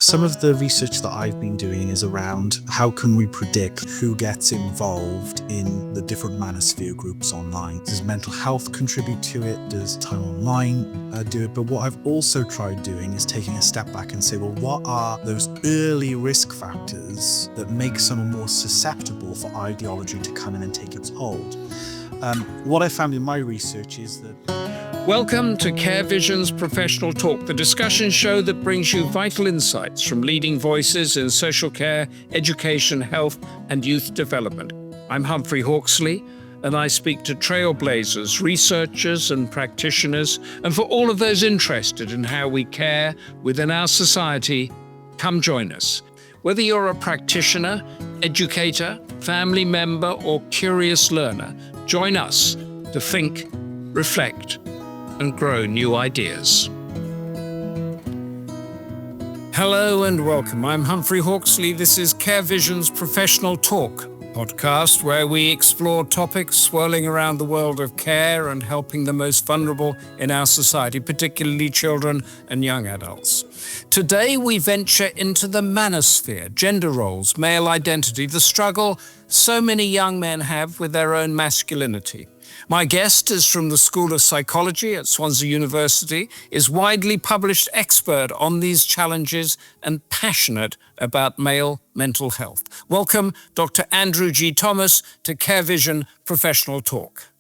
Some of the research that I've been doing is around how can we predict who gets involved in the different Manosphere groups online. Does mental health contribute to it? Does time online do it? But what I've also tried doing is taking a step back and say, well, what are those early risk factors that make someone more susceptible for ideology to come in and take its hold? What I found in my research is that Welcome to Care Vision's Professional Talk, the discussion show that brings you vital insights from leading voices in social care, education, health, and youth development. I'm Humphrey Hawksley, and I speak to trailblazers, researchers, and practitioners. And for all of those interested in how we care within our society, come join us. Whether you're a practitioner, educator, family member, or curious learner, join us to think, reflect, and grow new ideas. Hello and welcome. I'm Humphrey Hawksley. This is Care Vision's Professional Talk podcast, where we explore topics swirling around the world of care and helping the most vulnerable in our society, particularly children and young adults. Today we venture into the manosphere, gender roles, male identity, the struggle so many young men have with their own masculinity. My guest is from the School of Psychology at Swansea University, is widely published expert on these challenges and passionate about male mental health. Welcome, Dr. Andrew G. Thomas, to Care Vision Professional Talk.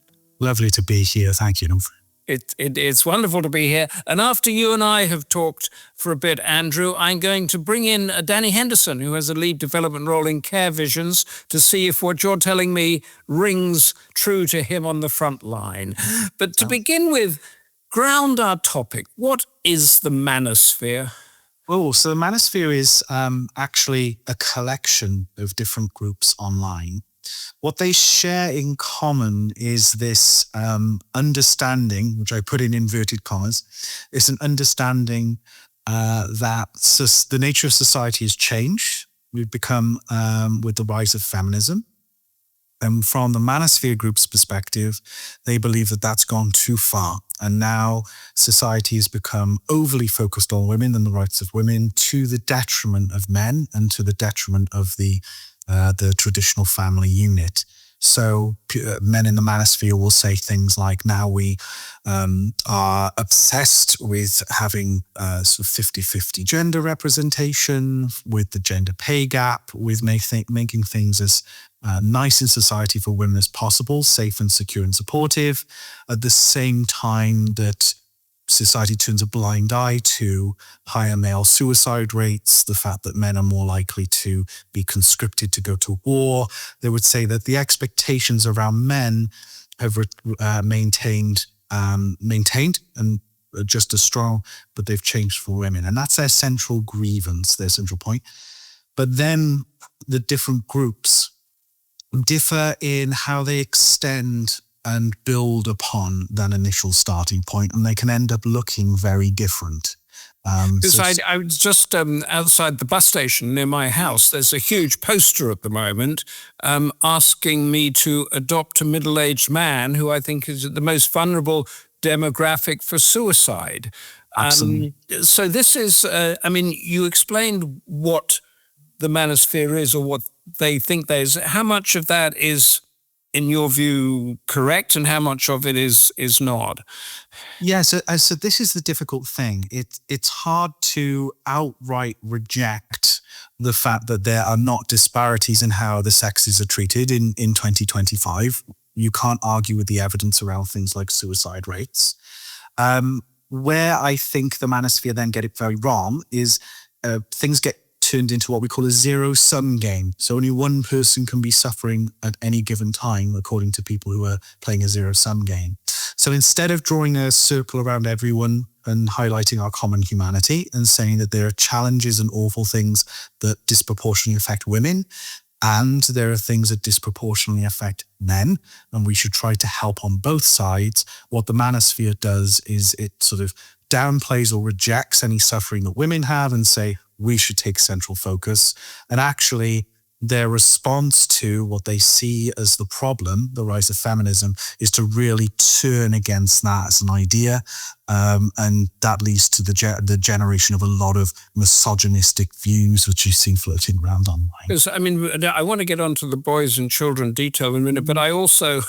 lovely to be here. Thank you, Humphrey. It's wonderful to be here. And after you and I have talked for a bit, Andrew, I'm going to bring in Danny Henderson, who has a lead development role in Care Visions, to see if what you're telling me rings true to him on the front line. But to begin with, ground our topic. What is the manosphere? Oh, so the Manosphere is actually a collection of different groups online. What they share in common is this understanding, which I put in inverted commas, is an understanding that the nature of society has changed. We've become, with the rise of feminism. And from the Manosphere group's perspective, they believe that that's gone too far. And now society has become overly focused on women and the rights of women to the detriment of men and to the detriment of the traditional family unit. So men in the manosphere will say things like, now we are obsessed with having sort of 50-50 gender representation, with the gender pay gap, with making things as nice in society for women as possible, safe and secure and supportive, at the same time that society turns a blind eye to higher male suicide rates, the fact that men are more likely to be conscripted to go to war. They would say that the expectations around men have maintained and just as strong, but they've changed for women. And that's their central grievance, their central point. But then the different groups differ in how they extend and build upon that initial starting point, and they can end up looking very different. I was just outside the bus station near my house. There's a huge poster at the moment asking me to adopt a middle-aged man who I think is the most vulnerable demographic for suicide. Absolutely. So this is, you explained what the manosphere is or what they think there is. How much of that is, in your view, correct, and how much of it is not? Yeah, so this is the difficult thing. It's hard to outright reject the fact that there are not disparities in how the sexes are treated in 2025. You can't argue with the evidence around things like suicide rates. Where I think the manosphere then get it very wrong is things get turned into what we call a zero-sum game. So only one person can be suffering at any given time, according to people who are playing a zero-sum game. So instead of drawing a circle around everyone and highlighting our common humanity and saying that there are challenges and awful things that disproportionately affect women, and there are things that disproportionately affect men, and we should try to help on both sides, what the manosphere does is it sort of downplays or rejects any suffering that women have and say, we should take central focus. And actually, their response to what they see as the problem, the rise of feminism, is to really turn against that as an idea. And that leads to the generation of a lot of misogynistic views, which you see floating around online. Because, I mean, I want to get onto the boys and children detail in a minute, but I also,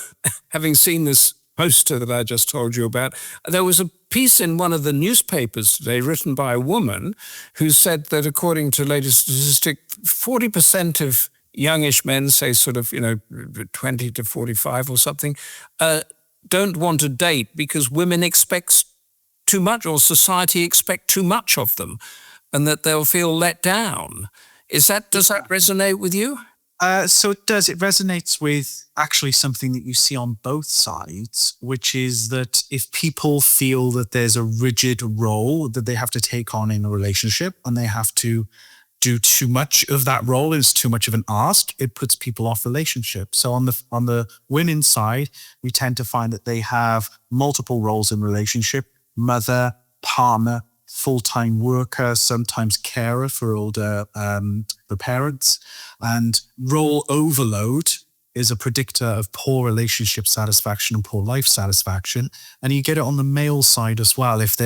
having seen this poster that I just told you about, there was a piece in one of the newspapers today written by a woman who said that according to latest statistic, 40% of youngish men, say sort of, 20 to 45 or something, don't want to date because women expect too much, or society expect too much of them, and that they'll feel let down. Does that resonate with you? So it does. It resonates with actually something that you see on both sides, which is that if people feel that there's a rigid role that they have to take on in a relationship and they have to do too much of that role, it's too much of an ask, it puts people off relationships. So on the women's side, we tend to find that they have multiple roles in relationship: mother, partner, full-time worker, sometimes carer for older the parents. And role overload is a predictor of poor relationship satisfaction and poor life satisfaction. And you get it on the male side as well. If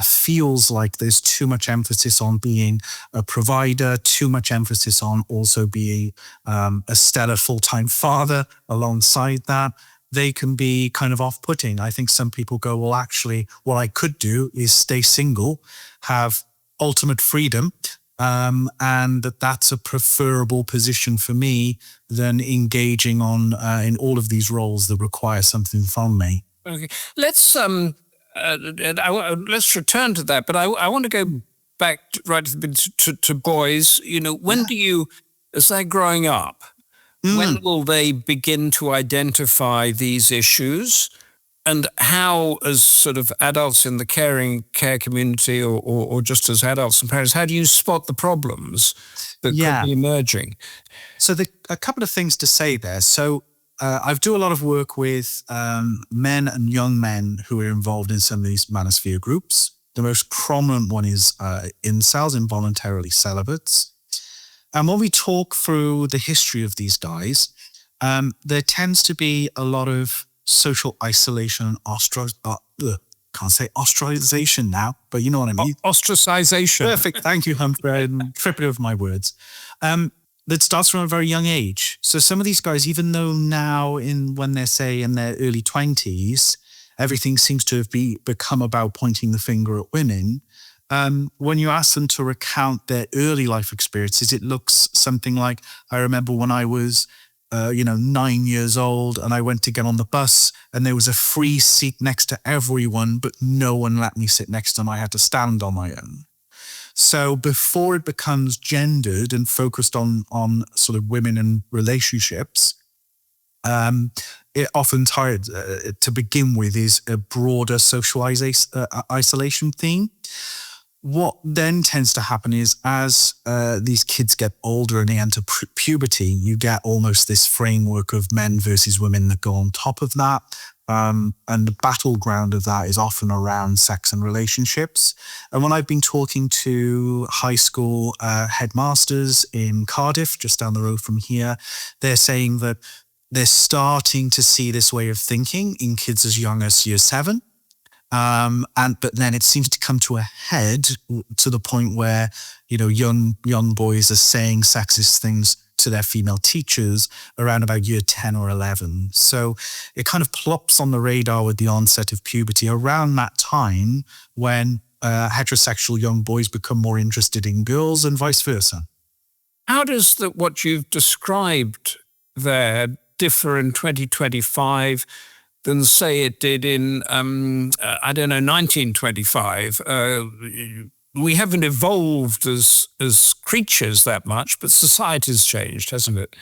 feels like there's too much emphasis on being a provider, too much emphasis on also being a stellar full-time father alongside that, they can be kind of off-putting. I think some people go, well, actually, what I could do is stay single, have ultimate freedom, and that's a preferable position for me than engaging in all of these roles that require something from me. Okay, let's return to that, but I want to go back right to boys. When do you, as they're growing up, when will they begin to identify these issues, and how, as sort of adults in the care community, or just as adults and parents, how do you spot the problems that could be emerging? So a couple of things to say there. So I do a lot of work with men and young men who are involved in some of these Manosphere groups. The most prominent one is Incels, involuntarily celibates. And when we talk through the history of these guys, there tends to be a lot of social isolation and can't say ostracization now, but you know what I mean. Ostracization. Perfect. Thank you, Humphrey. I'm tripping over my words. That starts from a very young age. So some of these guys, even though now when they're, say, in their early 20s, everything seems to have become about pointing the finger at women, when you ask them to recount their early life experiences, it looks something like, I remember when I was 9 years old and I went to get on the bus and there was a free seat next to everyone, but no one let me sit next to them. I had to stand on my own. So before it becomes gendered and focused on sort of women and relationships, it often to begin with is a broader social isolation theme. What then tends to happen is as these kids get older and they enter puberty, you get almost this framework of men versus women that go on top of that. And the battleground of that is often around sex and relationships. And when I've been talking to high school headmasters in Cardiff, just down the road from here, they're saying that they're starting to see this way of thinking in kids as young as year 7. But then it seems to come to a head to the point where, young boys are saying sexist things to their female teachers around about year 10 or 11. So it kind of plops on the radar with the onset of puberty around that time when heterosexual young boys become more interested in girls and vice versa. How does what you've described there differ in 2025 than, say, it did in, 1925? We haven't evolved as creatures that much, but society's changed, hasn't it?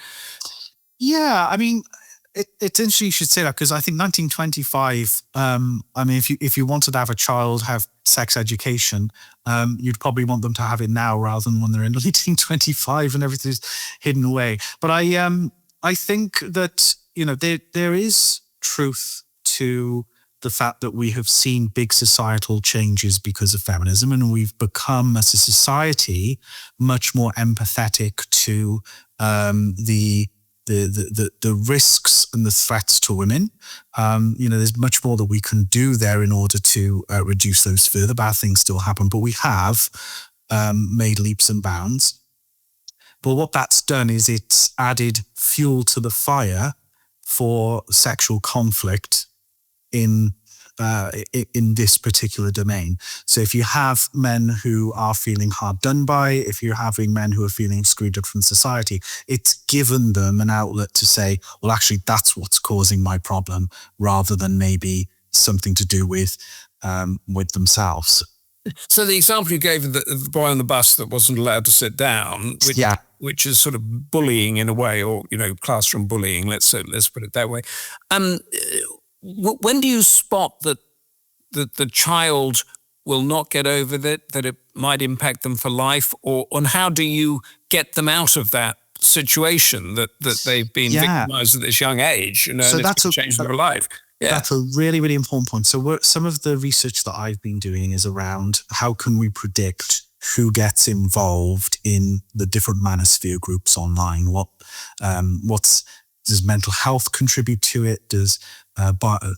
Yeah, I mean, it's interesting you should say that, because I think 1925, if you wanted to have a child have sex education, you'd probably want them to have it now rather than when they're in 1925 and everything's hidden away. But I think that, there is truth to the fact that we have seen big societal changes because of feminism, and we've become, as a society, much more empathetic to the risks and the threats to women. There's much more that we can do there in order to reduce those further. Bad things still happen, but we have made leaps and bounds. But what that's done is it's added fuel to the fire for sexual conflict in this particular domain. So if you have men who are feeling hard done by, if you're having men who are feeling excluded from society, it's given them an outlet to say, well, actually, that's what's causing my problem, rather than maybe something to do with themselves. So the example you gave of the boy on the bus that wasn't allowed to sit down, which is sort of bullying in a way, or classroom bullying. Let's put it that way. When do you spot that the child will not get over that it might impact them for life, and how do you get them out of that situation that they've been victimized at this young age, and it's changed their life? Yeah. That's a really, really important point. So some of the research that I've been doing is around how can we predict who gets involved in the different manosphere groups online? Does mental health contribute to it? Does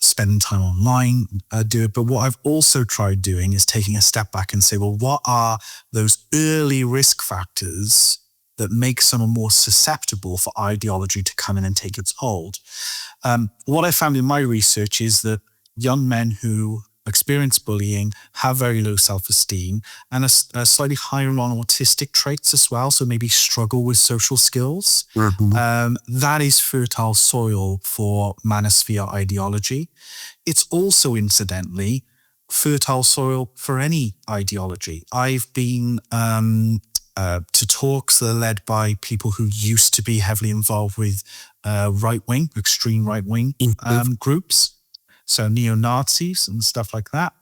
spending time online do it? But what I've also tried doing is taking a step back and say, well, what are those early risk factors that make someone more susceptible for ideology to come in and take its hold? What I found in my research is that young men who experience bullying have very low self-esteem and are slightly higher on autistic traits as well, so maybe struggle with social skills. Mm-hmm. That is fertile soil for manosphere ideology. It's also, incidentally, fertile soil for any ideology. I've been to talks that are led by people who used to be heavily involved with right-wing, extreme right-wing groups, so neo-Nazis and stuff like that.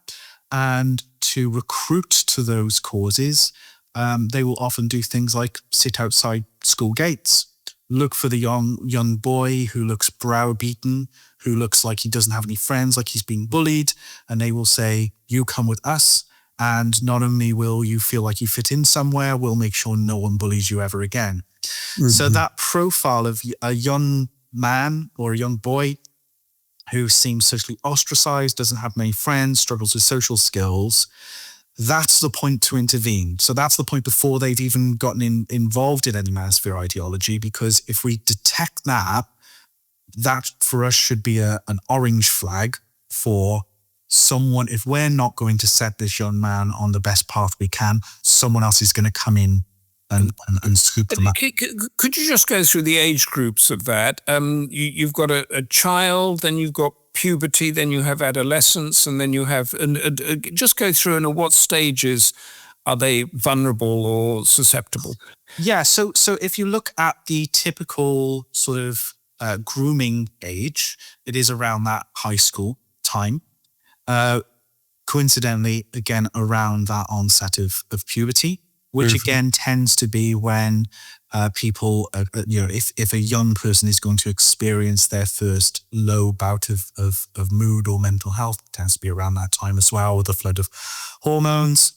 And to recruit to those causes, they will often do things like sit outside school gates, look for the young boy who looks browbeaten, who looks like he doesn't have any friends, like he's being bullied, and they will say, you come with us, and not only will you feel like you fit in somewhere, we'll make sure no one bullies you ever again. Mm-hmm. So that profile of a young man or a young boy who seems socially ostracized, doesn't have many friends, struggles with social skills, that's the point to intervene. So that's the point before they've even gotten involved in any manosphere ideology, because if we detect that for us should be an orange flag for someone. If we're not going to set this young man on the best path we can, someone else is going to come in and scoop them up. Could you just go through the age groups of that? You've got a child, then you've got puberty, then you have adolescence, and then you have... just go through, and at what stages are they vulnerable or susceptible? Yeah, so if you look at the typical sort of grooming age, it is around that high school time. Coincidentally, again, around that onset of puberty, which again tends to be when people, if a young person is going to experience their first low bout of mood or mental health, it tends to be around that time as well, with a flood of hormones.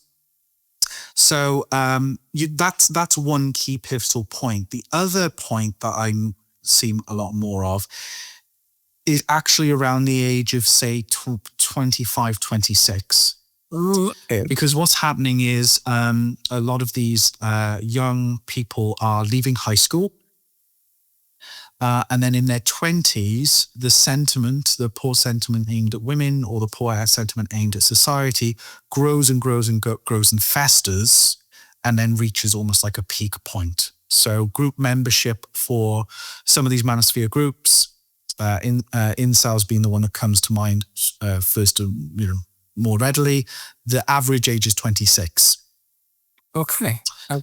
So that's one key pivotal point. The other point that I'm seeing a lot more of is actually around the age of, say, 25, 26. Because what's happening is a lot of these young people are leaving high school. And then in their 20s, the poor sentiment aimed at women, or the poor sentiment aimed at society, grows and grows and grows and festers, and then reaches almost like a peak point. So group membership for some of these manosphere groups, Incels being the one that comes to mind first, more readily, the average age is 26. Okay.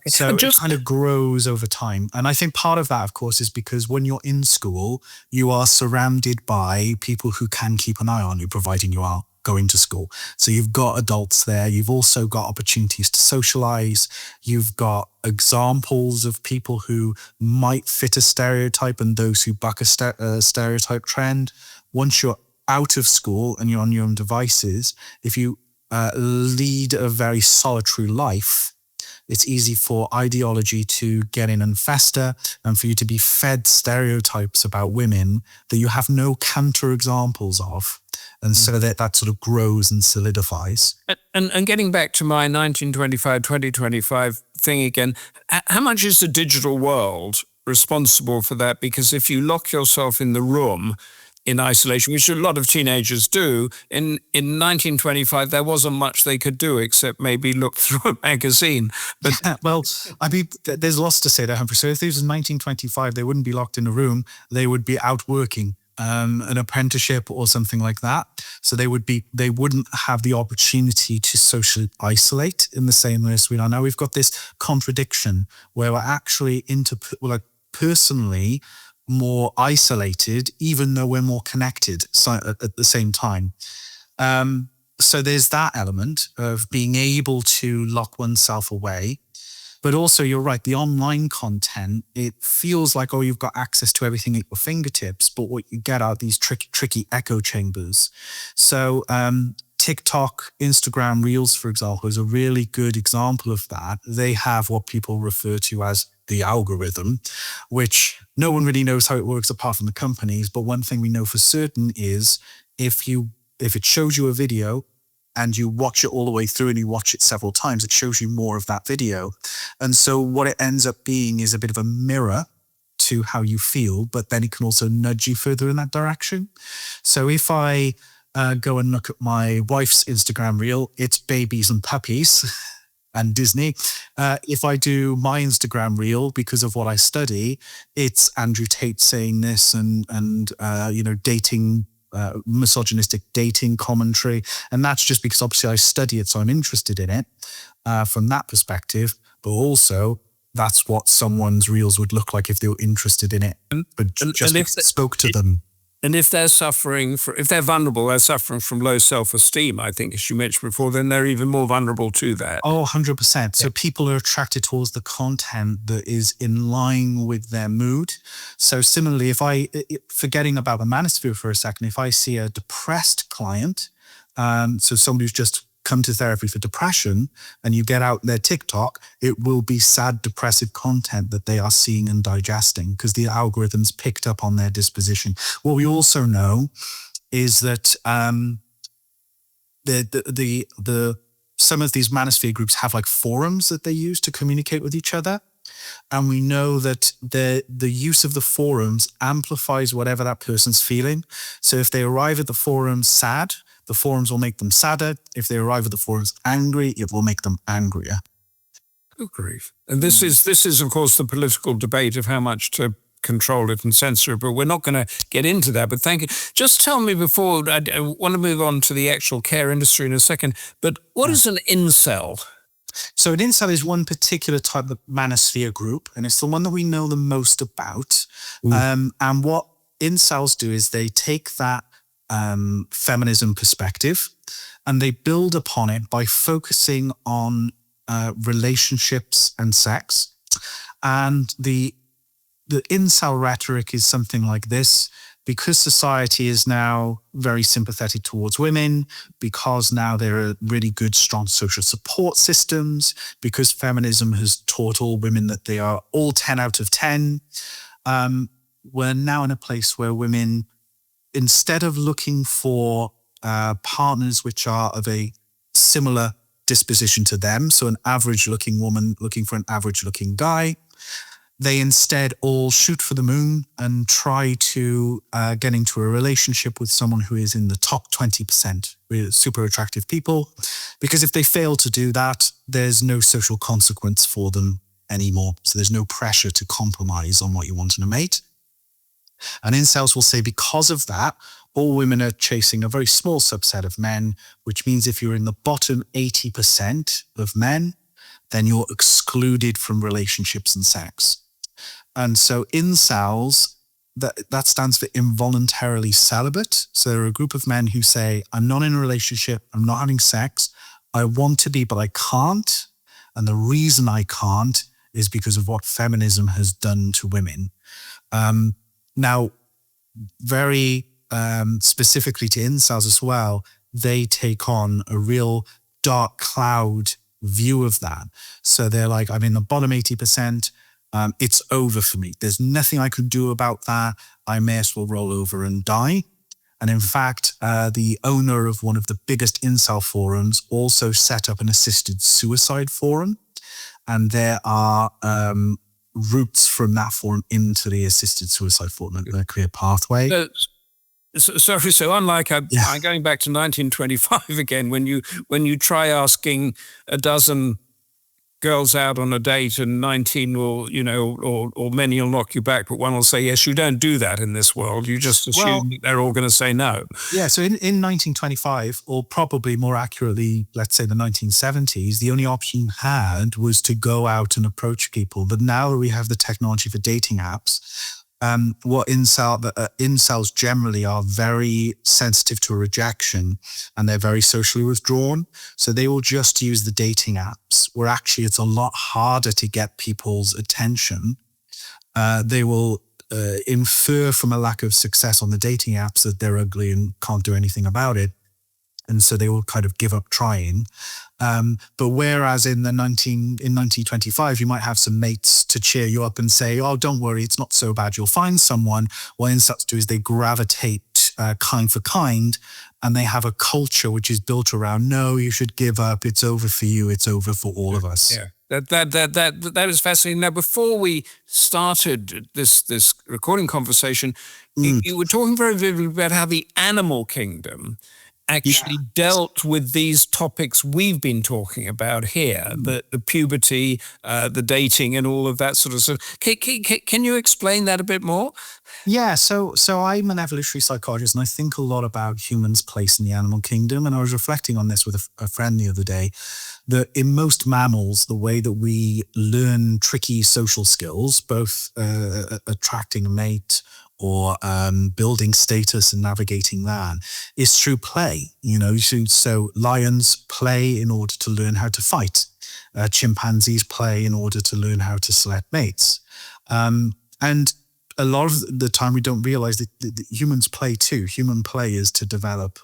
So it kind of grows over time. And I think part of that, of course, is because when you're in school, you are surrounded by people who can keep an eye on you, providing you are going to school. So you've got adults there. You've also got opportunities to socialize. You've got examples of people who might fit a stereotype and those who buck a stereotype trend. Once you're out of school and you're on your own devices, if you lead a very solitary life, It's easy for ideology to get in and fester, and for you to be fed stereotypes about women that you have no counter examples of. And so that sort of grows and solidifies. And getting back to my 1925, 2025 thing again, how much is the digital world responsible for that? Because if you lock yourself in the room in isolation, which a lot of teenagers do, in 1925, there wasn't much they could do except maybe look through a magazine. But well, I mean, there's lots to say there, Humphrey. So if this was 1925, they wouldn't be locked in a room. They would be out working, an apprenticeship or something like that. So they wouldn't have the opportunity to socially isolate in the same way as we are now. We've got this contradiction where we're actually personally more isolated, even though we're more connected at the same time. So there's that element of being able to lock oneself away. But also, you're right, the online content, it feels like, you've got access to everything at your fingertips, but what you get are these tricky echo chambers. So TikTok, Instagram Reels, for example, is a really good example of that. They have what people refer to as the algorithm, which no one really knows how it works apart from the companies. But one thing we know for certain is if it shows you a video and you watch it all the way through and you watch it several times, it shows you more of that video. And so what it ends up being is a bit of a mirror to how you feel, but then it can also nudge you further in that direction. So if I go and look at my wife's Instagram reel, it's babies and puppies and Disney. If I do my Instagram reel, because of what I study, it's Andrew Tate saying this and dating, misogynistic dating commentary. And that's just because obviously I study it, so I'm interested in it from that perspective. But also, that's what someone's reels would look like if they were interested in it, but just spoke to them. And if they're if they're vulnerable, they're suffering from low self-esteem, I think, as you mentioned before, then they're even more vulnerable to that. Oh, 100%. So people are attracted towards the content that is in line with their mood. So similarly, forgetting about the Manosphere for a second, if I see a depressed client, so somebody who's just come to therapy for depression, and you get out their TikTok, it will be sad, depressive content that they are seeing and digesting because the algorithms picked up on their disposition. What we also know is that some of these Manosphere groups have like forums that they use to communicate with each other. And we know that the use of the forums amplifies whatever that person's feeling. So if they arrive at the forum sad, the forums will make them sadder. If they arrive at the forums angry, it will make them angrier. Good grief. And this is, of course, the political debate of how much to control it and censor it, but we're not going to get into that. But thank you. Just tell me before, I want to move on to the actual care industry in a second, but what is an incel? So an incel is one particular type of Manosphere group, and it's the one that we know the most about. And what incels do is they take that feminism perspective and they build upon it by focusing on relationships and sex. And the incel rhetoric is something like this: because society is now very sympathetic towards women, because now there are really good, strong social support systems, because feminism has taught all women that they are all 10 out of 10, we're now in a place where women, instead of looking for partners which are of a similar disposition to them, so an average-looking woman looking for an average-looking guy, they instead all shoot for the moon and try to get into a relationship with someone who is in the top 20% with super attractive people. Because if they fail to do that, there's no social consequence for them anymore. So there's no pressure to compromise on what you want in a mate. And incels will say because of that, all women are chasing a very small subset of men, which means if you're in the bottom 80% of men, then you're excluded from relationships and sex. And so incels, that stands for involuntarily celibate. So they're a group of men who say, I'm not in a relationship, I'm not having sex, I want to be, but I can't. And the reason I can't is because of what feminism has done to women. Now, very specifically to incels as well, they take on a real dark cloud view of that. So they're like, I'm in the bottom 80%. It's over for me. There's nothing I could do about that. I may as well roll over and die. And in fact, the owner of one of the biggest incel forums also set up an assisted suicide forum. And there are routes from that forum into the assisted suicide forum, a clear pathway. So unlike I'm going back to 1925 again, when you try asking a dozen girls out on a date and 19 will, or many will knock you back, but one will say yes. You don't do that in this world. You just assume they're all going to say no. Yeah. So in 1925, or probably more accurately, let's say the 1970s, the only option you had was to go out and approach people. But now that we have the technology for dating apps, what incels generally are very sensitive to rejection, and they're very socially withdrawn. So they will just use the dating apps, where actually it's a lot harder to get people's attention. They will infer from a lack of success on the dating apps that they're ugly and can't do anything about it. And so they will kind of give up trying. But whereas in 1925, you might have some mates to cheer you up and say, oh, don't worry, it's not so bad, you'll find someone. What incels do is they gravitate kind for kind, and they have a culture which is built around, no, you should give up, it's over for you, it's over for all of us. Yeah. That is fascinating. Now, before we started this recording conversation, you were talking very vividly about how the animal kingdom actually dealt with these topics we've been talking about here, the puberty, the dating, and all of that sort of stuff. Can you explain that a bit more? Yeah, so I'm an evolutionary psychologist, and I think a lot about humans' place in the animal kingdom. And I was reflecting on this with a friend the other day, that in most mammals, the way that we learn tricky social skills, both attracting a mate or building status and navigating that, is through play. So lions play in order to learn how to fight. Chimpanzees play in order to learn how to select mates. And a lot of the time we don't realize that humans play too. Human play is to develop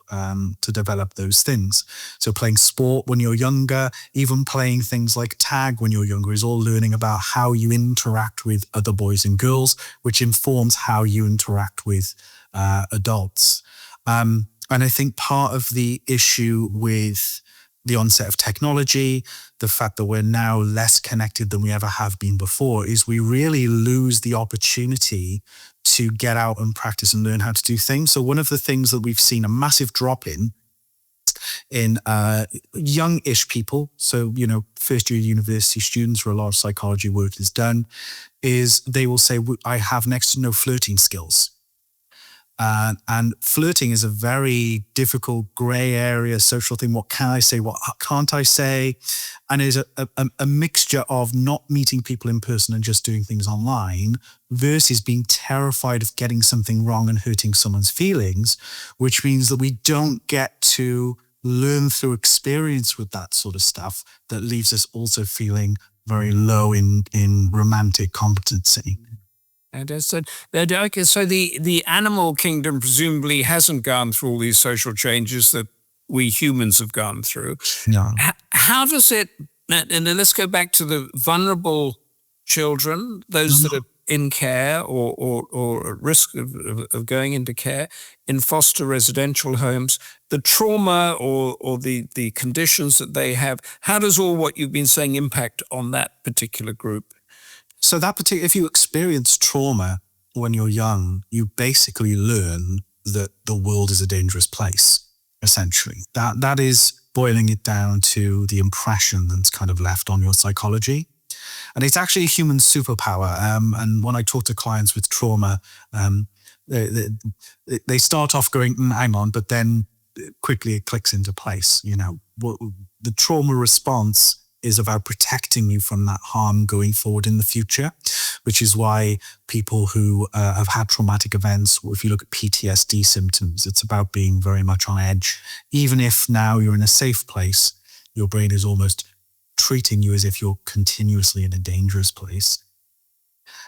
those things. So playing sport when you're younger, even playing things like tag when you're younger, is all learning about how you interact with other boys and girls, which informs how you interact with adults. And I think part of the issue with the onset of technology, the fact that we're now less connected than we ever have been before, is we really lose the opportunity to get out and practice and learn how to do things. So one of the things that we've seen a massive drop in young-ish people, so, first-year university students where a lot of psychology work is done, is they will say, I have next to no flirting skills. And flirting is a very difficult gray area social thing. What can I say? What can't I say? And it's a mixture of not meeting people in person and just doing things online versus being terrified of getting something wrong and hurting someone's feelings, which means that we don't get to learn through experience with that sort of stuff. That leaves us also feeling very low in romantic competency. And so the animal kingdom presumably hasn't gone through all these social changes that we humans have gone through. No. How does it, and then let's go back to the vulnerable children, those that are in care or at risk of going into care, in foster residential homes, the trauma or the conditions that they have, how does all what you've been saying impact on that particular group? So if you experience trauma when you're young, you basically learn that the world is a dangerous place, essentially. That is boiling it down to the impression that's kind of left on your psychology. And it's actually a human superpower. And when I talk to clients with trauma, they start off going, hang on, but then quickly it clicks into place. The trauma response is about protecting you from that harm going forward in the future, which is why people who have had traumatic events, if you look at PTSD symptoms, it's about being very much on edge. Even if now you're in a safe place, your brain is almost treating you as if you're continuously in a dangerous place.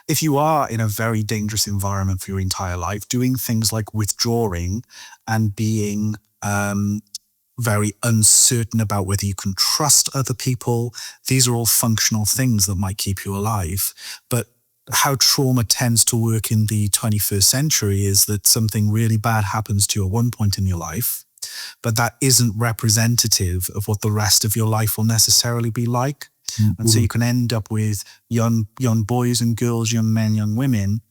If you are in a very dangerous environment for your entire life, doing things like withdrawing and being very uncertain about whether you can trust other people. These are all functional things that might keep you alive. But how trauma tends to work in the 21st century is that something really bad happens to you at one point in your life, but that isn't representative of what the rest of your life will necessarily be like. Mm-hmm. And so you can end up with young boys and girls, young men, young women,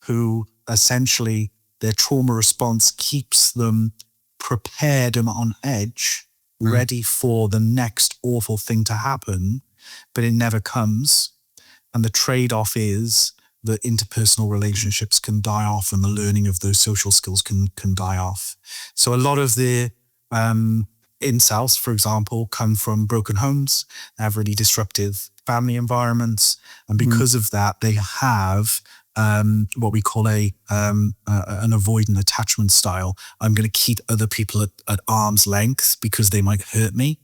who essentially their trauma response keeps them prepared and on edge, ready for the next awful thing to happen, but it never comes. And the trade-off is that interpersonal relationships can die off and the learning of those social skills can die off. So a lot of the incels, for example, come from broken homes, have really disruptive family environments. And because of that, they have what we call an avoidant attachment style. I'm going to keep other people at arm's length because they might hurt me.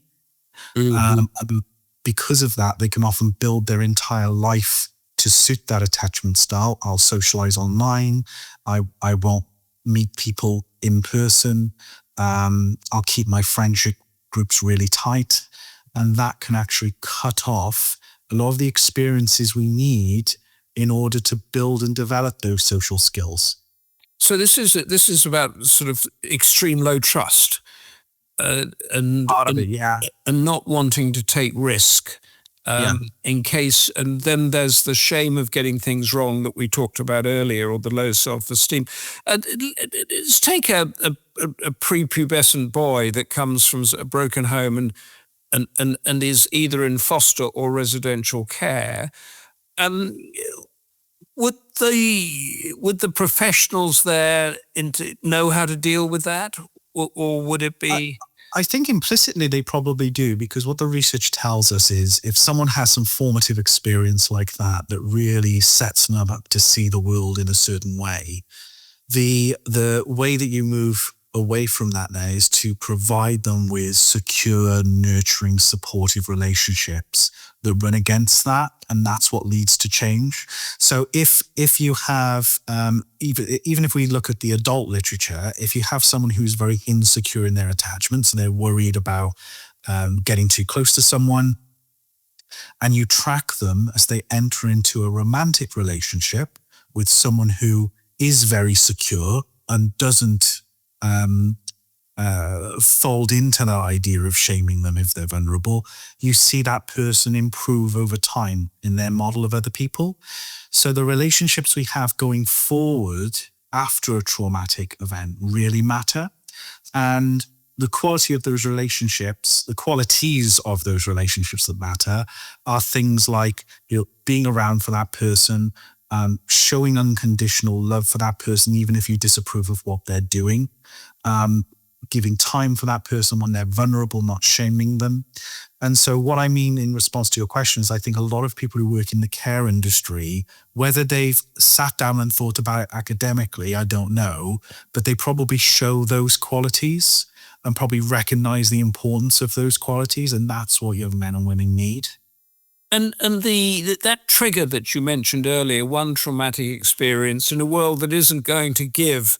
Because of that, they can often build their entire life to suit that attachment style. I'll socialize online. I won't meet people in person. I'll keep my friendship groups really tight. And that can actually cut off a lot of the experiences we need in order to build and develop those social skills. So this is about sort of extreme low trust. And not wanting to take risk in case, and then there's the shame of getting things wrong that we talked about earlier, or the low self-esteem. Let's take a prepubescent boy that comes from a broken home and is either in foster or residential care. Would the professionals there know how to deal with that, or would it be? I think implicitly they probably do, because what the research tells us is if someone has some formative experience like that really sets them up to see the world in a certain way, the way that you move away from that now is to provide them with secure, nurturing, supportive relationships that run against that, and that's what leads to change. So if you have, even if we look at the adult literature, if you have someone who's very insecure in their attachments and they're worried about getting too close to someone, and you track them as they enter into a romantic relationship with someone who is very secure and doesn't fold into that idea of shaming them if they're vulnerable, you see that person improve over time in their model of other people. So the relationships we have going forward after a traumatic event really matter. And the quality of those relationships, the qualities of those relationships that matter are things like, being around for that person, showing unconditional love for that person, even if you disapprove of what they're doing, giving time for that person when they're vulnerable, not shaming them. And so what I mean in response to your question is I think a lot of people who work in the care industry, whether they've sat down and thought about it academically, I don't know, but they probably show those qualities and probably recognize the importance of those qualities. And that's what young men and women need. And that trigger that you mentioned earlier, one traumatic experience in a world that isn't going to give,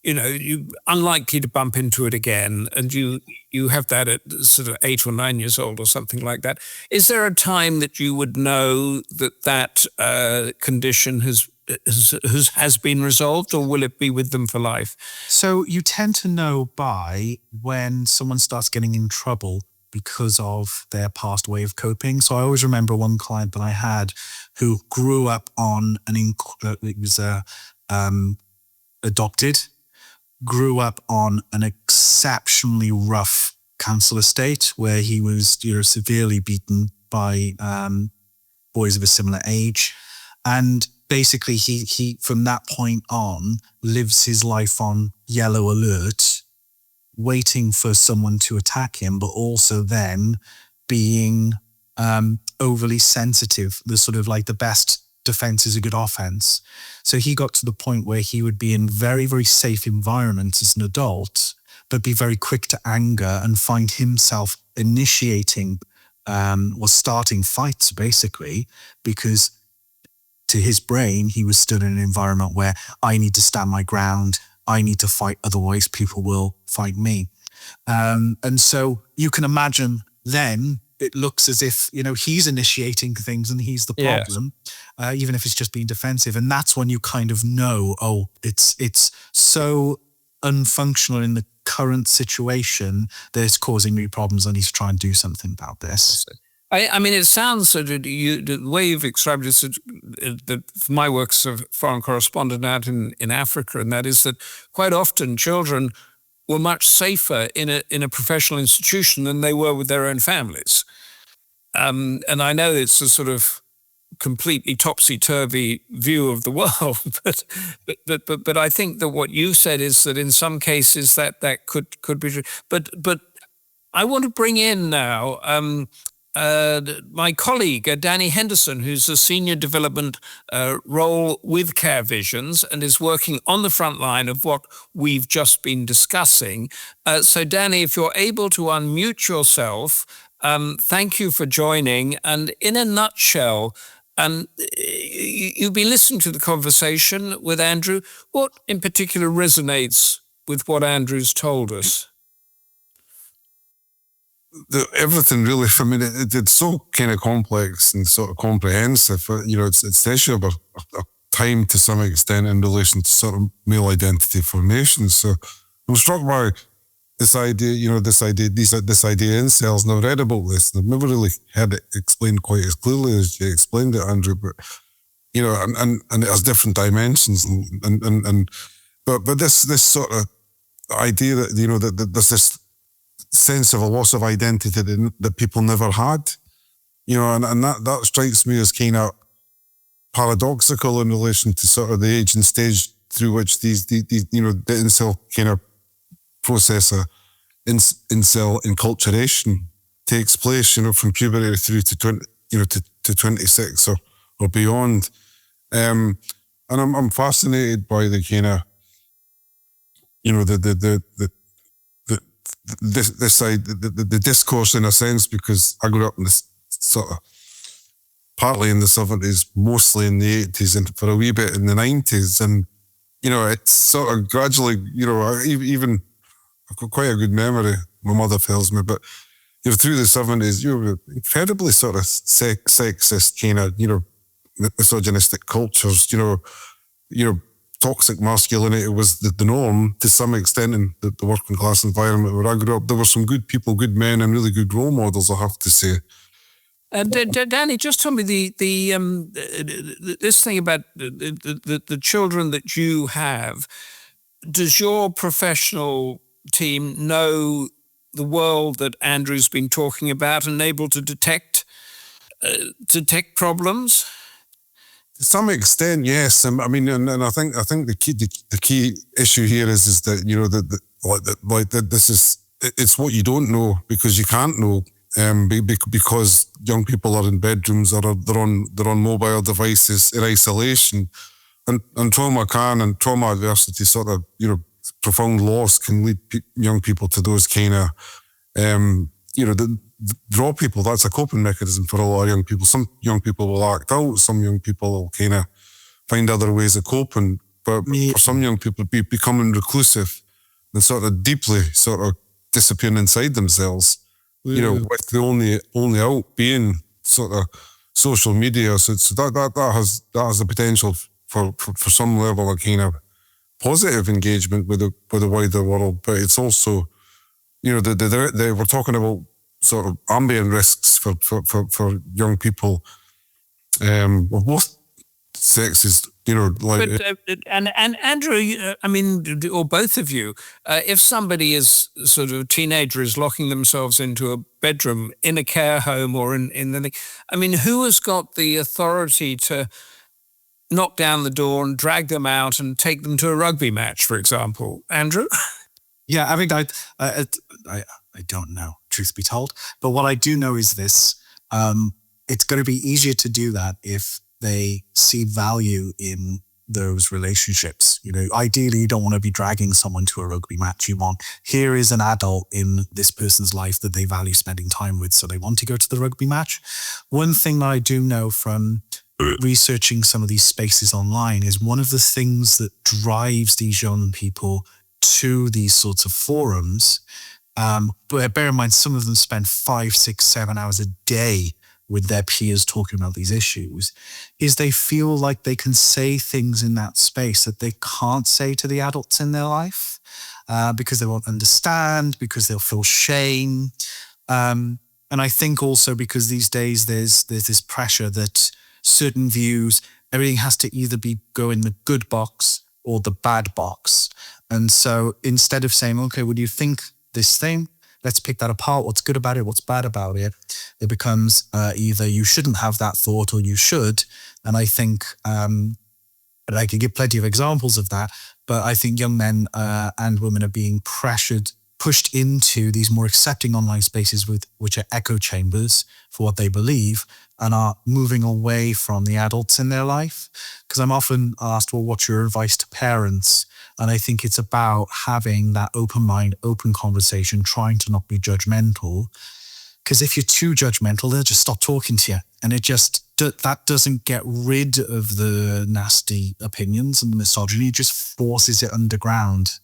you're unlikely to bump into it again, and you have that at sort of 8 or 9 years old or something like that. Is there a time that you would know that condition has been resolved, or will it be with them for life? So you tend to know by when someone starts getting in trouble because of their past way of coping. So I always remember one client that I had who grew up on adopted, grew up on an exceptionally rough council estate where he was severely beaten by boys of a similar age. And basically he from that point on lives his life on yellow alert, waiting for someone to attack him, but also then being overly sensitive. The sort of like the best defense is a good offense. So he got to the point where he would be in very, very safe environments as an adult, but be very quick to anger and find himself initiating or starting fights, basically, because to his brain, he was still in an environment where I need to stand my ground. I need to fight, otherwise people will fight me. And so you can imagine then it looks as if, he's initiating things and he's the problem, even if it's just being defensive. And that's when you kind of know, it's so unfunctional in the current situation that it's causing me problems. I need to try and do something about this. I mean, it sounds so that the way you've described it, that my work as a foreign correspondent out in Africa, and that is that quite often children were much safer in a professional institution than they were with their own families. And I know it's a sort of completely topsy-turvy view of the world, but I think that what you said is that in some cases that could be true. But I want to bring in now my colleague, Danny Henderson, who's a senior development role with Care Visions and is working on the front line of what we've just been discussing. So Danny, if you're able to unmute yourself, thank you for joining. And in a nutshell, you've been listening to the conversation with Andrew. What in particular resonates with what Andrew's told us? Everything really, for me, it's so kind of complex and sort of comprehensive. It's the issue of a time to some extent in relation to sort of male identity formation. So I'm struck by this idea, this idea incels. And I've read about this, and I've never really had it explained quite as clearly as you explained it, Andrew. But and it has different dimensions, but this sort of idea that that there's this sense of a loss of identity that people never had, and that strikes me as kind of paradoxical in relation to sort of the age and stage through which the incel kind of process of incel enculturation takes place, from puberty through to 20, to 26 or beyond. And I'm fascinated by the kind of, the discourse in a sense, because I grew up in this sort of partly in the 70s, mostly in the 80s, and for a wee bit in the 90s. And, it's sort of gradually, even I've got quite a good memory, my mother tells me, but through the 70s, you were incredibly sort of sexist kind of, misogynistic cultures, toxic masculinity was the norm to some extent in the working class environment where I grew up. There were some good people, good men, and really good role models, I have to say. Danny, just tell me this thing about the children that you have. Does your professional team know the world that Andrew's been talking about and able to detect problems? To some extent, yes. I mean, and I think the key issue here is that this is, it's what you don't know because you can't know, because young people are in bedrooms or they're on mobile devices in isolation, and trauma and trauma adversity sort of profound loss can lead young people to those kind of draw people. That's a coping mechanism for a lot of young people. Some young people will act out. Some young people will kind of find other ways of coping. But for some young people, becoming reclusive and sort of deeply sort of disappearing inside themselves, with the only out being sort of social media. So that has the potential for some level of kind of positive engagement with the wider world. But it's also, we're talking about sort of ambient risks for young people of both sexes, and Andrew, I mean, or both of you, if somebody is sort of a teenager is locking themselves into a bedroom in a care home or in the, I mean, who has got the authority to knock down the door and drag them out and take them to a rugby match, for example? Andrew? Yeah, I mean, I don't know, truth be told. But what I do know is this. It's going to be easier to do that if they see value in those relationships. Ideally, you don't want to be dragging someone to a rugby match. You want, here is an adult in this person's life that they value spending time with, so they want to go to the rugby match. One thing that I do know from researching some of these spaces online is one of the things that drives these young people to these sorts of forums But bear in mind, some of them spend 5, 6, 7 hours a day with their peers talking about these issues, is they feel like they can say things in that space that they can't say to the adults in their life, because they won't understand, because they'll feel shame. And I think also because these days there's this pressure that certain views, everything has to either go in the good box or the bad box. And so instead of saying, okay, would you think this thing? Let's pick that apart. What's good about it? What's bad about it? It becomes either you shouldn't have that thought or you should. And I think, and I could give plenty of examples of that, but I think young men and women are being pushed into these more accepting online spaces which are echo chambers for what they believe, and are moving away from the adults in their life. Because I'm often asked, well, what's your advice to parents? And I think it's about having that open mind, open conversation, trying to not be judgmental. Because if you're too judgmental, they'll just stop talking to you. And that doesn't get rid of the nasty opinions and the misogyny. It just forces it underground.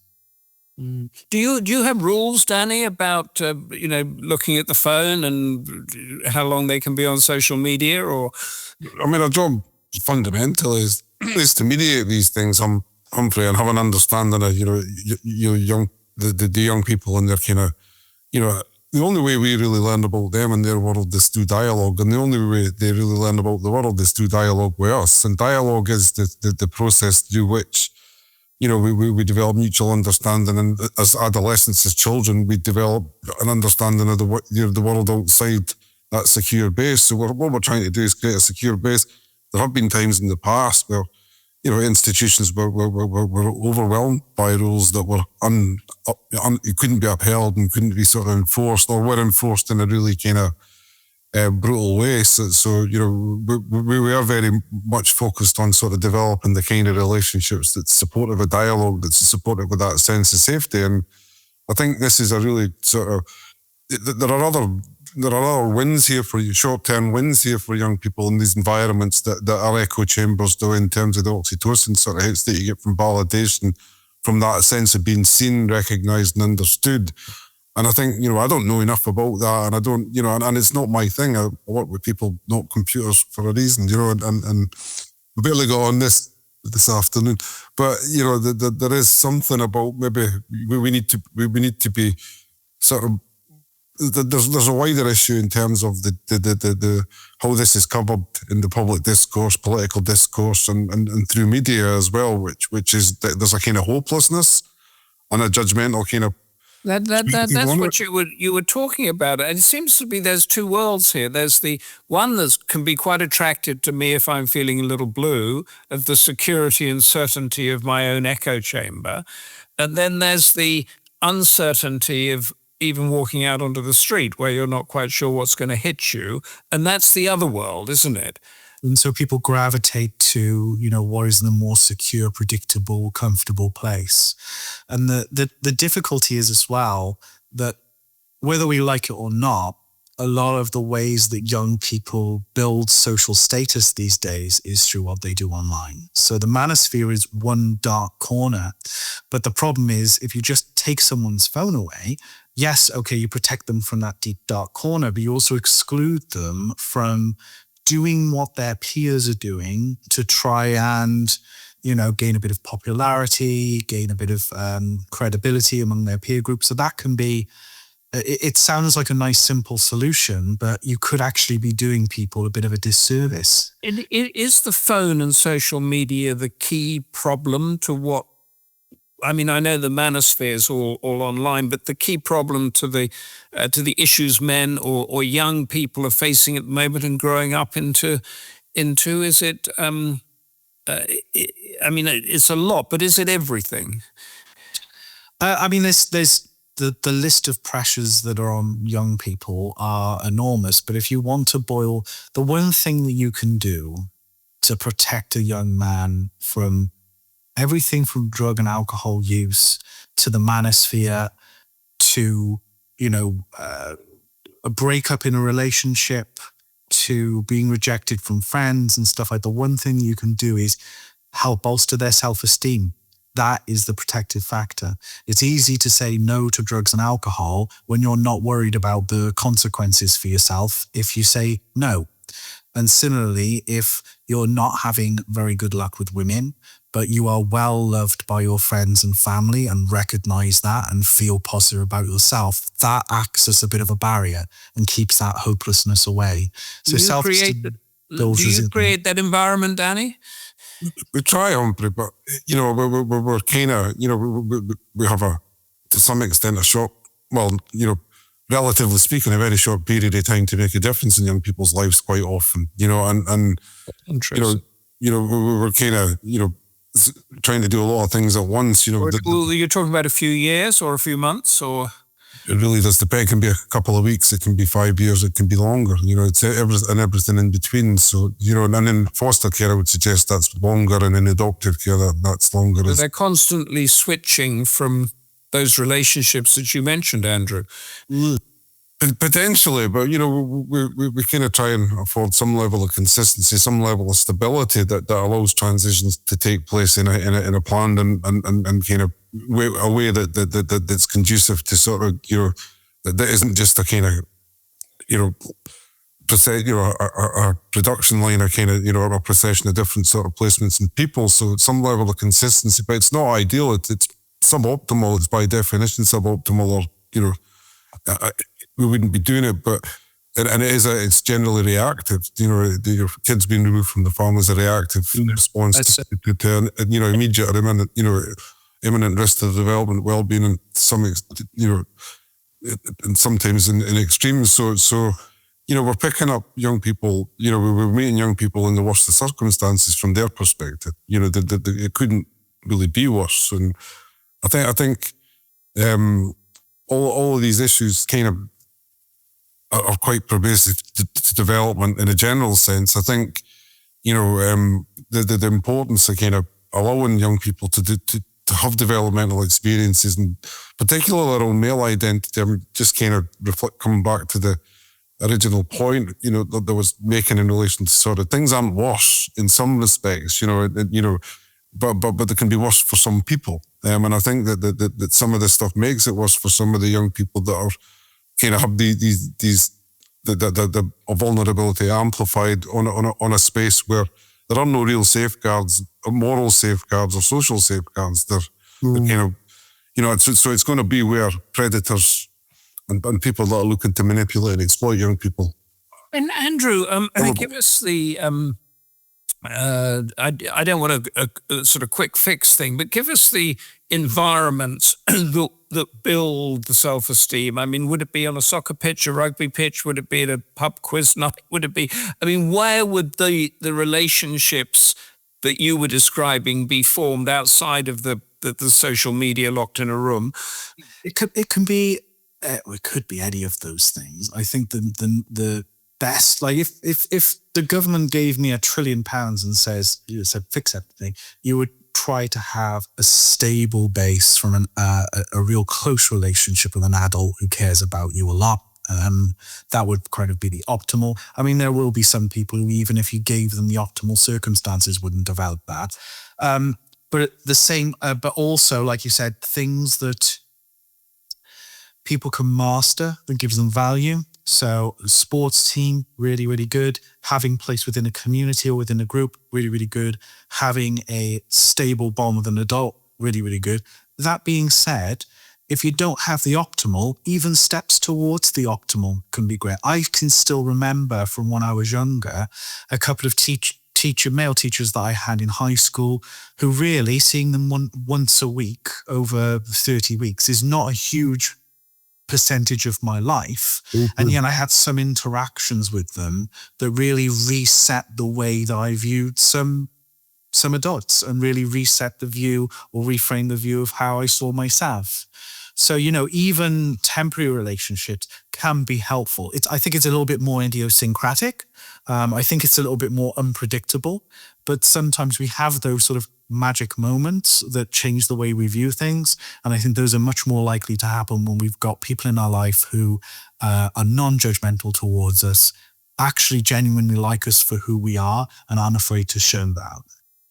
Do you have rules, Danny, about looking at the phone and how long they can be on social media? Or I mean, our job fundamentally is to mediate these things, Humphrey, and have an understanding of the young people and their kind of the only way we really learn about them and their world is through dialogue, and the only way they really learn about the world is through dialogue with us. And dialogue is the process through which we develop mutual understanding, and as adolescents, as children, we develop an understanding of the world outside that secure base. So what we're trying to do is create a secure base. There have been times in the past where institutions were overwhelmed by rules that were couldn't be upheld and couldn't be sort of enforced, or were enforced in a really kind of brutal way. So we are very much focused on sort of developing the kind of relationships that's supportive of dialogue, that's supportive of that sense of safety. And I think this is a really sort of, there are other wins here for you, short-term wins here for young people in these environments that are echo chambers, though, in terms of the oxytocin sort of hits that you get from validation, from that sense of being seen, recognised and understood. And I think, I don't know enough about that, and I don't, and it's not my thing. I work with people, not computers, for a reason, and we barely got on this afternoon. But, there is something about maybe we need to be sort of, there's a wider issue in terms of the how this is covered in the public discourse, political discourse, and through media as well, which is that there's a kind of hopelessness and a judgmental kind of. That's what you were talking about. And it seems to be there's two worlds here. There's the one that can be quite attracted to me if I'm feeling a little blue, of the security and certainty of my own echo chamber. And then there's the uncertainty of even walking out onto the street where you're not quite sure what's going to hit you. And that's the other world, isn't it? And so people gravitate to, what is the more secure, predictable, comfortable place. And the difficulty is as well that whether we like it or not, a lot of the ways that young people build social status these days is through what they do online. So the manosphere is one dark corner. But the problem is if you just take someone's phone away, yes, okay, you protect them from that deep dark corner, but you also exclude them from doing what their peers are doing to try and, gain a bit of popularity, gain a bit of credibility among their peer group. So that can be, it sounds like a nice, simple solution, but you could actually be doing people a bit of a disservice. Is the phone and social media the key problem to what, I mean, I know the manosphere is all online, but the key problem to the issues men or young people are facing at the moment and growing up into is it? It's a lot, but is it everything? There's the list of pressures that are on young people are enormous. But if you want to boil, the one thing that you can do to protect a young man from everything from drug and alcohol use to the manosphere to, a breakup in a relationship to being rejected from friends and stuff like that, the one thing you can do is help bolster their self-esteem. That is the protective factor. It's easy to say no to drugs and alcohol when you're not worried about the consequences for yourself if you say no. And similarly, if you're not having very good luck with women, but you are well loved by your friends and family and recognize that and feel positive about yourself, that acts as a bit of a barrier and keeps that hopelessness away. So self-esteem builds Do you resilience. create that environment, Danny? We try, Humphrey, but, you know, we're kind of, you know, we have to some extent, relatively speaking, a very short period of time to make a difference in young people's lives quite often, you know, and we're kind of, you know, trying to do a lot of things at once, you know. You're talking about a few years or a few months, or? It really does depend. It can be a couple of weeks, it can be 5 years, it can be longer, you know, it's everything in between. So, you know, and in foster care, I would suggest that's longer, and in adoptive care, that's longer. So they're constantly switching from those relationships that you mentioned, Andrew. Potentially, but, you know, we kind of try and afford some level of consistency, some level of stability that allows transitions to take place in a planned and kind of a way that's conducive to sort of, you know, that isn't just a kind of, you know, a production line, or kind of, you know, a procession of different sort of placements and people. So some level of consistency, but it's not ideal. It's suboptimal. It's by definition suboptimal, or, you know, we wouldn't be doing it, but it's generally reactive. You know, your kids being removed from the family is a reactive response to you know, immediate or imminent risk to the development, well-being, and you know, and sometimes in extremes. So you know, we're picking up young people. You know, we're meeting young people in the worst of circumstances from their perspective. You know, it couldn't really be worse. And I think all of these issues kind of are quite pervasive to development in a general sense. I think, you know, the importance of kind of allowing young people to have developmental experiences, and particularly their own male identity. I'm just kind of coming back to the original point, you know, that there was making in relation to sort of things aren't worse in some respects, you know, but they can be worse for some people. And I think that some of this stuff makes it worse for some of the young people that are kind of have the vulnerability amplified on a space where there are no real safeguards, or moral safeguards, or social safeguards. They're kind of, you know, so it's going to be where predators and people that are looking to manipulate and exploit young people. And Andrew, give us the I don't want a sort of quick fix thing, but give us the environment that build the self-esteem. I mean, would it be on a soccer pitch, a rugby pitch? Would it be at a pub quiz night? Would it be, I mean, where would the relationships that you were describing be formed outside of the social media locked in a room? It can be, it could be any of those things. I think the best, like if the government gave me £1 trillion and said fix everything, you would try to have a stable base from a real close relationship with an adult who cares about you a lot. That would kind of be the optimal. I mean, there will be some people who, even if you gave them the optimal circumstances, wouldn't develop that. But the same, but also, like you said, things that people can master that gives them value. So sports team, really, really good. Having place within a community or within a group, really, really good. Having a stable bond with an adult, really, really good. That being said, if you don't have the optimal, even steps towards the optimal can be great. I can still remember from when I was younger, a couple of male teachers that I had in high school, who really, seeing them once a week over 30 weeks is not a huge percentage of my life. Mm-hmm. And yet I had some interactions with them that really reset the way that I viewed some adults, and really reset the view or reframe the view of how I saw myself. So, you know, even temporary relationships can be helpful. I think it's a little bit more idiosyncratic. I think it's a little bit more unpredictable, but sometimes we have those sort of magic moments that change the way we view things. And I think those are much more likely to happen when we've got people in our life who are non-judgmental towards us, actually genuinely like us for who we are, and aren't afraid to show that.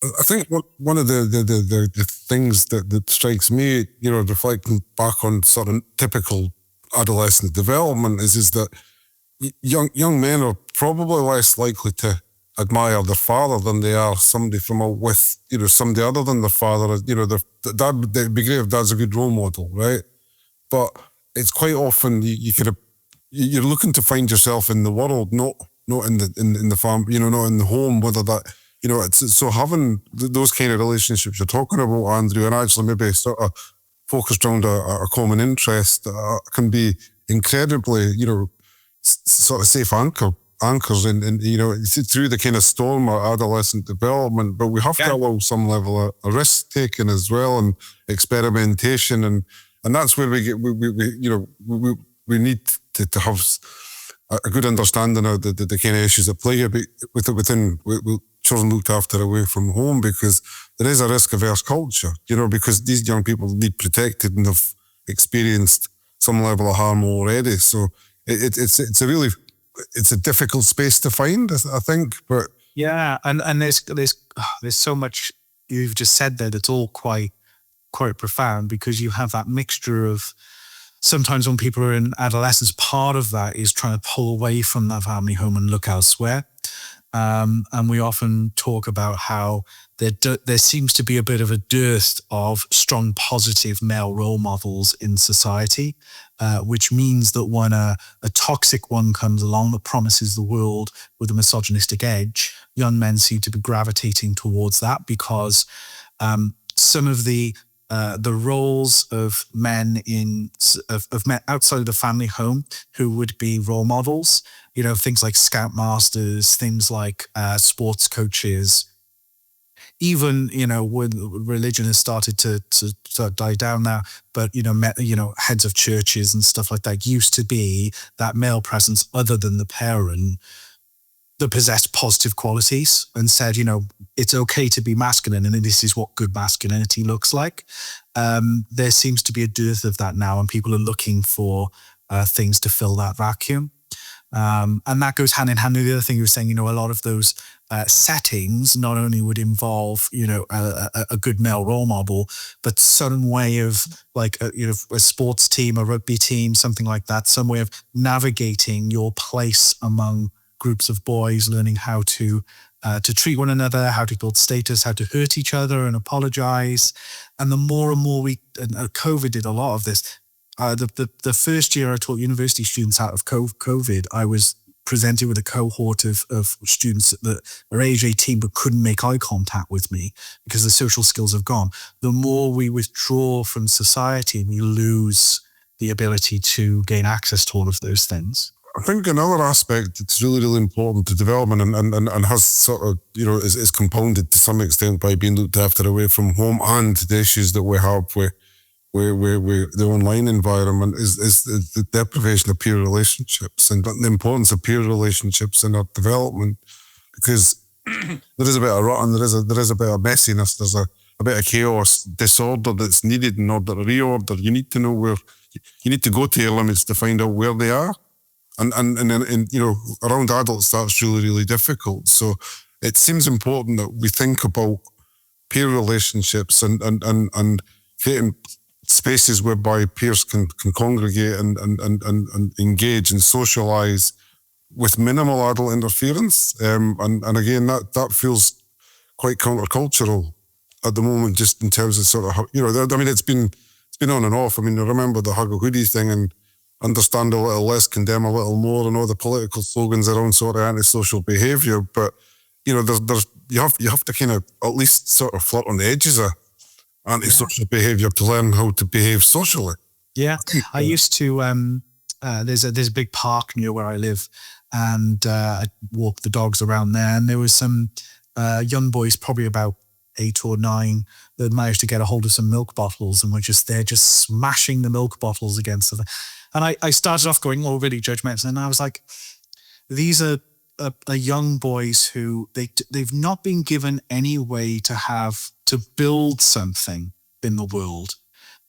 I think one of the things that strikes me, reflecting back on sort of typical adolescent development is that young men are probably less likely to admire their father than they are somebody with somebody other than their father. It'd be great if dad's a good role model, right? But it's quite often you're looking to find yourself in the world, not in the farm, not in the home. Whether that it's so having those kind of relationships you're talking about, Andrew, and actually maybe sort of focused around a common interest can be incredibly, sort of safe anchors in through the kind of storm of adolescent development. But we have to allow some level of risk taking as well, and experimentation, and that's where we need to have a good understanding of the kind of issues at play within children looked after away from home, because there is a risk-averse culture, because these young people need protected and have experienced some level of harm already. So it's a difficult space to find, I think. But yeah, and there's so much you've just said there that's all quite profound, because you have that mixture of sometimes when people are in adolescence, part of that is trying to pull away from that family home and look elsewhere. And we often talk about how there seems to be a bit of a dearth of strong, positive male role models in society, which means that when a toxic one comes along that promises the world with a misogynistic edge, young men seem to be gravitating towards that, because some of the roles of men of men outside of the family home who would be role models, things like scoutmasters, things like sports coaches, even when religion has started to sort of die down now, but heads of churches and stuff like that used to be that male presence other than the parent that possessed positive qualities and said, it's okay to be masculine and this is what good masculinity looks like. There seems to be a dearth of that now, and people are looking for things to fill that vacuum. And that goes hand in hand with the other thing you were saying, a lot of those settings not only would involve, a good male role model, but some way of like, a sports team, a rugby team, something like that, some way of navigating your place among groups of boys, learning how to treat one another, how to build status, how to hurt each other and apologize. And the more and more COVID did a lot of this. The first year I taught university students out of COVID, I was presented with a cohort of students that are age 18 but couldn't make eye contact with me because the social skills have gone. The more we withdraw from society, we lose the ability to gain access to all of those things. I think another aspect that's really, really important to development and has sort of, is compounded to some extent by being looked after away from home and the issues that we have with the online environment is the deprivation of peer relationships and the importance of peer relationships in our development, because there is a bit of rot and there is a bit of messiness. There's a bit of chaos, disorder that's needed in order to reorder. You need to know where you need to go to your limits to find out where they are. And around adults, that's really, really difficult. So it seems important that we think about peer relationships and creating spaces whereby peers can congregate and engage and socialize with minimal adult interference. And again, that feels quite countercultural at the moment, just in terms of sort of how, it's been on and off. I remember the hug a hoodie thing and understand a little less, condemn a little more, and all the political slogans around sort of antisocial behaviour. But there's you have to kind of at least sort of flirt on the edges of antisocial behaviour to learn how to behave socially. Yeah, I used to. There's a big park near where I live, and I walk the dogs around there. And there was some young boys, probably about 8 or 9, that managed to get a hold of some milk bottles and were just there, just smashing the milk bottles against them. And I started off going, really judgmental. And I was like, these are young boys who they've not been given any way to build something in the world.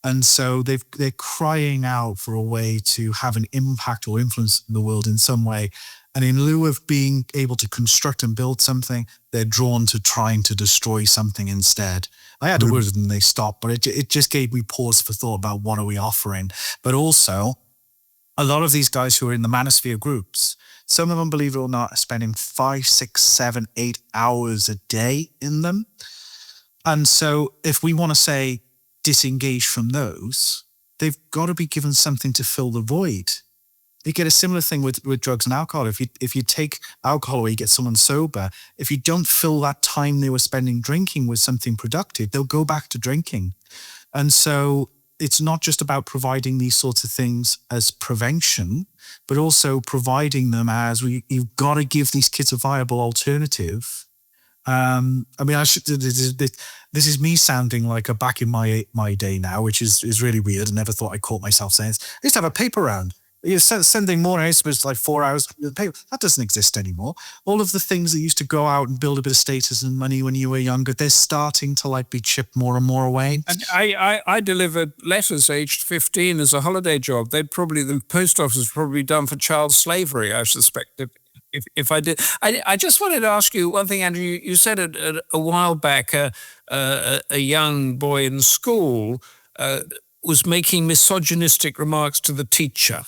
And so they're crying out for a way to have an impact or influence in the world in some way. And in lieu of being able to construct and build something, they're drawn to trying to destroy something instead. I had to word them, they stopped, but it just gave me pause for thought about what are we offering. But also, a lot of these guys who are in the Manosphere groups, some of them, believe it or not, are spending 5, 6, 7, 8 hours a day in them. And so if we want to say disengage from those, they've got to be given something to fill the void. You get a similar thing with drugs and alcohol. If you take alcohol or you get someone sober, if you don't fill that time they were spending drinking with something productive, they'll go back to drinking. And so it's not just about providing these sorts of things as prevention, but also providing them as you've got to give these kids a viable alternative. I mean, this is me sounding like a back in my day now, which is really weird. I never thought I caught myself saying this. I used to have a paper round. You're sending more emails, like 4 hours. That doesn't exist anymore. All of the things that used to go out and build a bit of status and money when you were younger, they're starting to like be chipped more and more away. And I delivered letters aged 15 as a holiday job. The post office was probably done for child slavery, I suspect. If I did, I just wanted to ask you one thing, Andrew. You said a while back, a young boy in school was making misogynistic remarks to the teacher.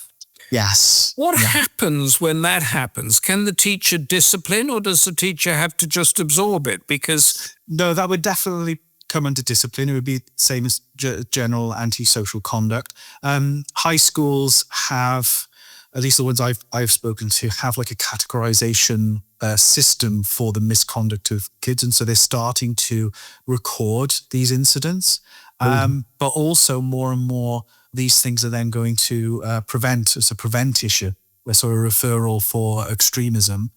Yes. What happens when that happens? Can the teacher discipline, or does the teacher have to just absorb it? Because no, that would definitely come under discipline. It would be the same as general antisocial conduct. High schools have, at least the ones I've spoken to, have like a categorization system for the misconduct of kids. And so they're starting to record these incidents. But also more and more, these things are then going to prevent. It's a prevent issue. We're sort of referral for extremism.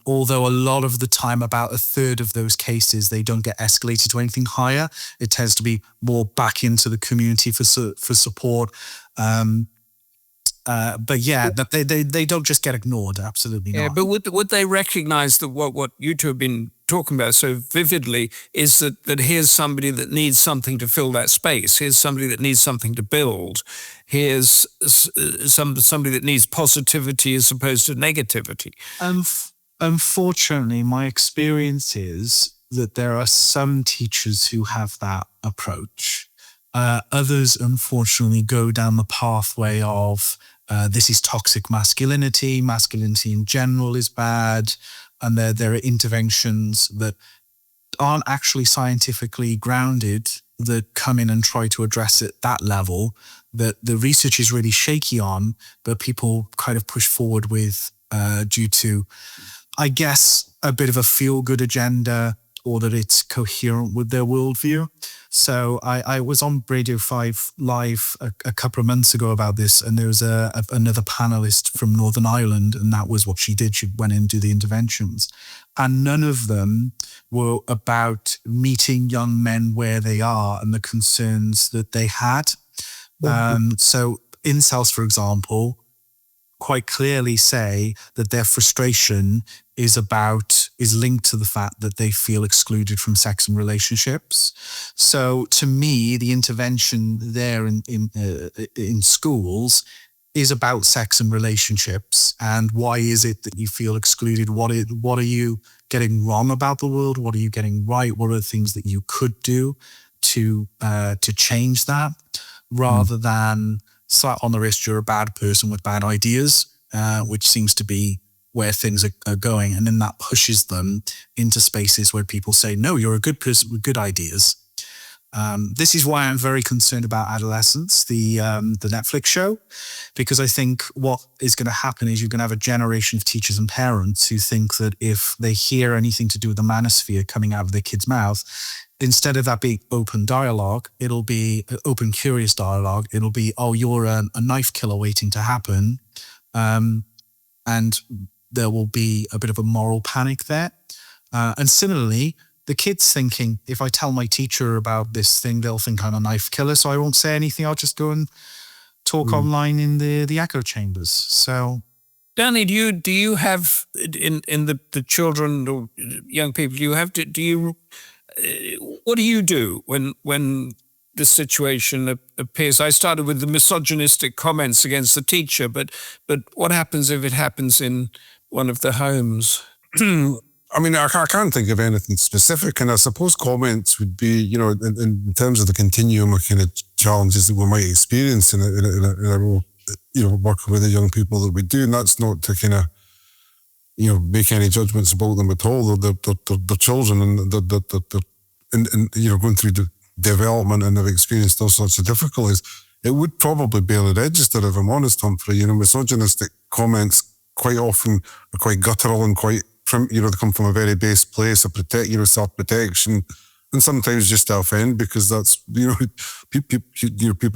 Although a lot of the time, about a third of those cases, they don't get escalated to anything higher. It tends to be more back into the community for support. But yeah, they don't just get ignored. Absolutely not. Yeah, but would they recognise that what you two have been talking about so vividly is that here's somebody that needs something to fill that space. Here's somebody that needs something to build. Here's somebody that needs positivity as opposed to negativity. Unfortunately, my experience is that there are some teachers who have that approach. Others, unfortunately, go down the pathway of this is toxic masculinity. Masculinity in general is bad. And there are interventions that aren't actually scientifically grounded that come in and try to address it that level, that the research is really shaky on, but people kind of push forward with due to, I guess, a bit of a feel-good agenda, or that it's coherent with their worldview. So I was on Radio 5 Live a couple of months ago about this, and there was another panelist from Northern Ireland, and that was what she did. She went in and do the interventions. And none of them were about meeting young men where they are and the concerns that they had. So incels, for example, quite clearly say that their frustration is linked to the fact that they feel excluded from sex and relationships. So to me, the intervention there in schools is about sex and relationships, and why is it that you feel excluded? What are you getting wrong about the world? What are you getting right? What are the things that you could do to change that, rather than slap on the wrist, you're a bad person with bad ideas, which seems to be where things are going. And then that pushes them into spaces where people say, no, you're a good person with good ideas. This is why I'm very concerned about Adolescence, the Netflix show, because I think what is going to happen is you're going to have a generation of teachers and parents who think that if they hear anything to do with the manosphere coming out of their kid's mouth, instead of that being open dialogue, it'll be open, curious dialogue. It'll be, oh, you're a knife killer waiting to happen. And there will be a bit of a moral panic there. And similarly, the kids thinking, if I tell my teacher about this thing, they'll think I'm a knife killer, so I won't say anything. I'll just go and talk online in the echo chambers. So, Danny, do you have in the children or young people? What do you do when this situation appears? I started with the misogynistic comments against the teacher, but what happens if it happens in one of the homes? I mean, I can't think of anything specific, and I suppose comments would be, in terms of the continuum of kind of challenges that we might experience in a role, working with the young people that we do, and that's not to kind of, make any judgments about them at all. They're children, and they're going through the development, and they've experienced all sorts of difficulties. It would probably barely register, if I'm honest, Humphrey. Misogynistic comments quite often are quite guttural and quite, they come from a very base place of self-protection, and sometimes just to offend, because that's, people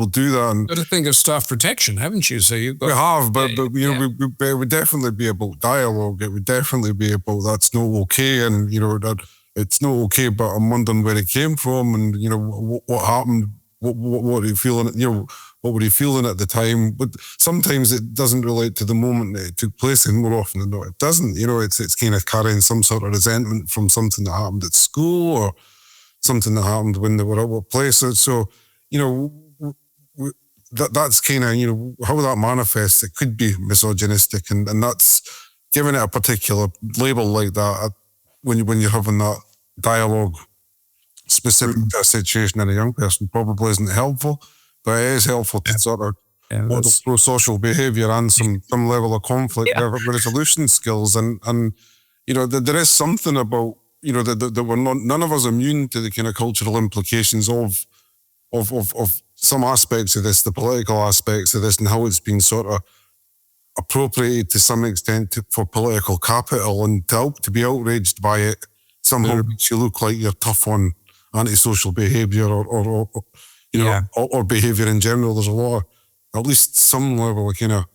do that. And got to think of staff protection, haven't you? So you've got... We have, but it would definitely be about dialogue. It would definitely be about that's not okay, and, that it's not okay, but I'm wondering where it came from, and, what happened, what are you feeling, what were you feeling at the time? But sometimes it doesn't relate to the moment that it took place, and more often than not, it doesn't. It's kind of carrying some sort of resentment from something that happened at school or something that happened when they were at workplace. So, that's kind of, how that manifests. It could be misogynistic, and that's giving it a particular label like that when you're having that dialogue specific to a situation in a young person probably isn't helpful. But it is helpful to sort of model pro-social behaviour and some level of conflict resolution skills. And there is something about, that we're not, none of us immune to the kind of cultural implications of some aspects of this, the political aspects of this, and how it's been sort of appropriated to some extent for political capital, and to be outraged by it somehow makes you look like you're tough on antisocial behaviour or behaviour in general. There's a lot of, at least some level of kind of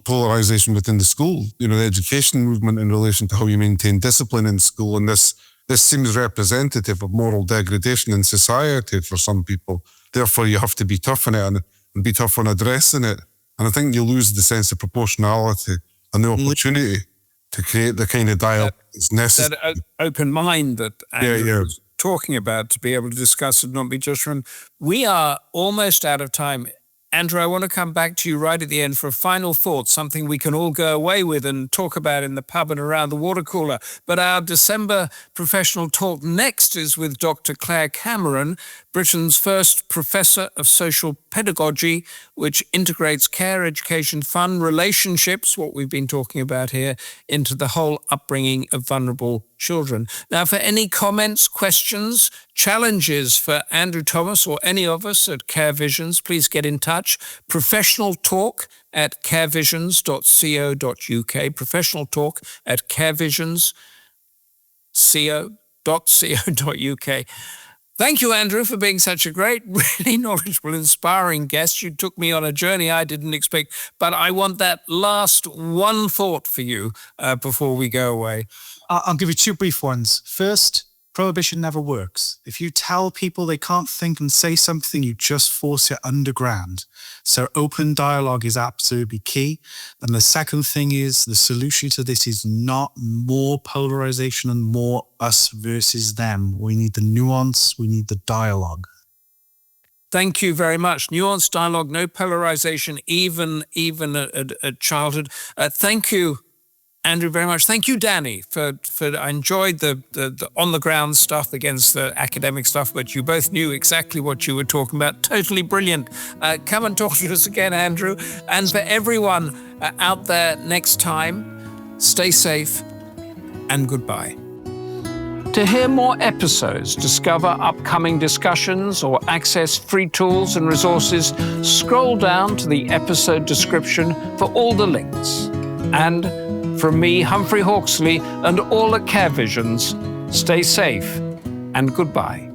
polarisation within the school, the education movement in relation to how you maintain discipline in school. And this seems representative of moral degradation in society for some people. Therefore, you have to be tough on it and be tough on addressing it. And I think you lose the sense of proportionality and the opportunity to create the kind of dialogue that's necessary. That open mind that Andrew was talking about, to be able to discuss and not be judgmental. We are almost out of time. Andrew, I want to come back to you right at the end for a final thought, something we can all go away with and talk about in the pub and around the water cooler. But our December professional talk next is with Dr. Claire Cameron, Britain's first professor of social pedagogy, which integrates care, education, fun, relationships, what we've been talking about here, into the whole upbringing of vulnerable children. Now, for any comments, questions, challenges for Andrew Thomas or any of us at Care Visions, please get in touch. Professional talk at carevisions.co.uk. Professional talk at carevisions.co.uk. Thank you, Andrew, for being such a great, really knowledgeable, inspiring guest. You took me on a journey I didn't expect, but I want that last one thought for you before we go away. I'll give you two brief ones. First, prohibition never works. If you tell people they can't think and say something, you just force it underground. So open dialogue is absolutely key. And the second thing is, the solution to this is not more polarization and more us versus them. We need the nuance, we need the dialogue. Thank you very much. Nuance, dialogue, no polarization, even at childhood. Thank you, Andrew, very much. Thank you, Danny, for I enjoyed the on-the-ground stuff against the academic stuff, but you both knew exactly what you were talking about. Totally brilliant. Come and talk to us again, Andrew. And for everyone out there next time, stay safe and goodbye. To hear more episodes, discover upcoming discussions, or access free tools and resources, scroll down to the episode description for all the links. And from me, Humphrey Hawksley, and all at Care Visions, stay safe and goodbye.